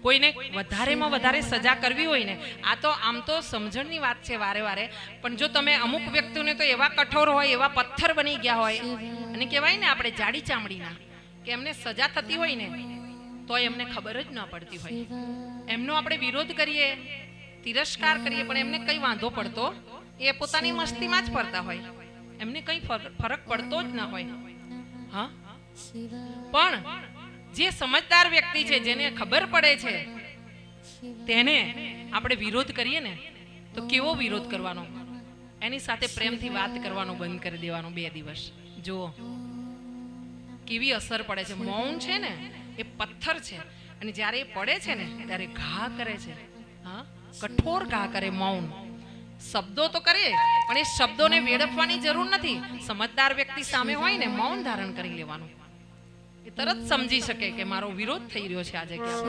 કોઈને વધારેમાં વધારે સજા કરવી હોય ને, આ તો આમ તો સમજણની વાત છે વારે વારે, પણ જો તમે અમુક વ્યક્તિઓને તો એવા કઠોર હોય, એવા પથ્થર બની ગયા હોય, અને કહેવાય ને આપણે જાડી ચામડીના, કે એમને સજા થતી હોય ને તો એમને ખબર જ ન પડતી હોય. એમનો આપણે વિરોધ કરીએ, તિરસ્કાર કરીએ, પણ એમને કંઈ વાંધો પડતો, એ પોતાની મસ્તીમાં જ પડતા હોય, એમને કંઈ ફરક પડતો જ ન હોય. હા, પણ જે સમજદાર વ્યક્તિ છે, જેને ખબર પડે છે, તેને આપણે વિરોધ કરીએ ને તો કેવો વિરોધ કરવાનો? એની સાથે પ્રેમથી વાત કરવાનો બંધ કરી દેવાનો 2 દિવસ. જુઓ કેવી અસર પડે છે. મૌન છે ને એ પથ્થર છે, અને જ્યારે એ પડે છે ને ત્યારે ઘા કરે છે. હા, કઠોર ઘા કરે મૌન. શબ્દો તો કરે, પણ એ શબ્દોને વેડફવાની જરૂર નથી. સમજદાર વ્યક્તિ સામે હોય ને, મૌન ધારણ કરી લેવાનું. એ તરત સમજી શકે કે મારો વિરોધ થઈ રહ્યો છે આજે ક્યાં.